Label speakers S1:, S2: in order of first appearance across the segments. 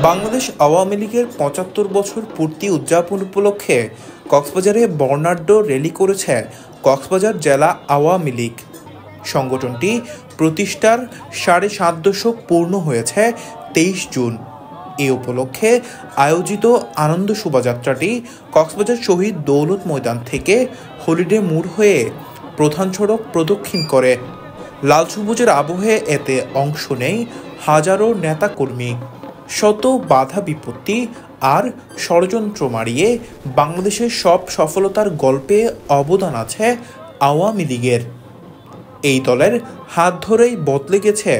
S1: বাংলাদেশ আওয়ামী লীগের ৭৫ বছর পূর্তি উদযাপন উপলক্ষে কক্সবাজারে বর্ণাঢ্য র্যালি করেছে কক্সবাজার জেলা আওয়ামী লীগ। সংগঠনটি প্রতিষ্ঠার ৭.৫ দশক পূর্ণ হয়েছে ২৩ জুন। এ উপলক্ষে আয়োজিত আনন্দ শোভাযাত্রাটি কক্সবাজার শহীদ দৌলত ময়দান থেকে হলিডে মোড় হয়ে প্রধান সড়ক প্রদক্ষিণ করে। লাল সবুজের আবহে এতে অংশ নেয় হাজারো নেতাকর্মী। শত বাধা বিপত্তি আর ষড়যন্ত্র মারিয়ে বাংলাদেশের সব সফলতার গল্পে অবদান আছে আওয়ামী লীগের। এই দলের হাত ধরেই বদলে গেছে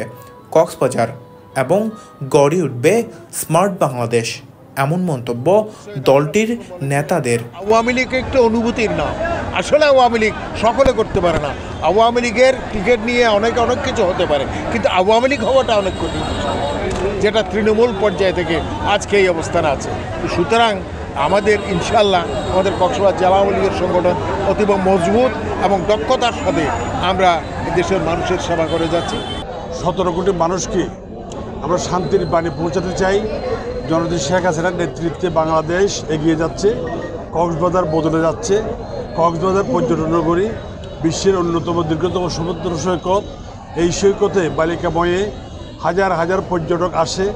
S1: কক্সবাজার এবং গড়ে উঠবে স্মার্ট বাংলাদেশ, এমন মন্তব্য দলটির নেতাদের।
S2: আওয়ামী লীগ একটা অনুভূতির নাম। আসলে আওয়ামী লীগ সকলে করতে পারে না। আওয়ামী লীগের টিকিট নিয়ে অনেক কিছু হতে পারে, কিন্তু আওয়ামী লীগ হওয়াটা অনেক কঠিন, যেটা তৃণমূল পর্যায় থেকে আজকে এই অবস্থানে আছে। সুতরাং আমাদের ইনশাল্লাহ আমাদের কক্সবাজার জেলা আওয়ামী লীগের সংগঠন অতীব মজবুত এবং দক্ষতার সাথে আমরা দেশের মানুষের সেবা করে যাচ্ছি।
S3: ১৭ কোটি মানুষকে আমরা শান্তির বাণী পৌঁছাতে চাই। জননেত্রী শেখ হাসিনার নেতৃত্বে বাংলাদেশ এগিয়ে যাচ্ছে, কক্সবাজার বদলে যাচ্ছে। কক্সবাজার পর্যটন নগরী, বিশ্বের অন্যতম দীর্ঘতম সমুদ্র সৈকত। এই সৈকতে বালিকাময়ে হাজার হাজার পর্যটক আসে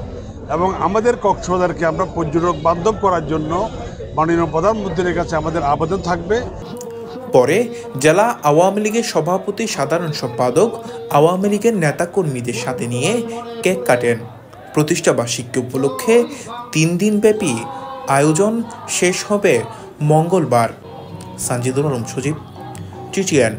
S3: এবং আমাদের কক্সবাজারকে আমরা পর্যটক বান্ধব করার জন্য মাননীয় প্রধানমন্ত্রীর কাছে আমাদের আবেদন থাকবে।
S1: পরে জেলা আওয়ামী লীগের সভাপতি, সাধারণ সম্পাদক আওয়ামী লীগের নেতাকর্মীদের সাথে নিয়ে কেক কাটেন। প্রতিষ্ঠাবার্ষিকী উপলক্ষে ৩ দিনব্যাপী আয়োজন শেষ হবে মঙ্গলবার। সানজিদুল আলম, সজীব, TTN।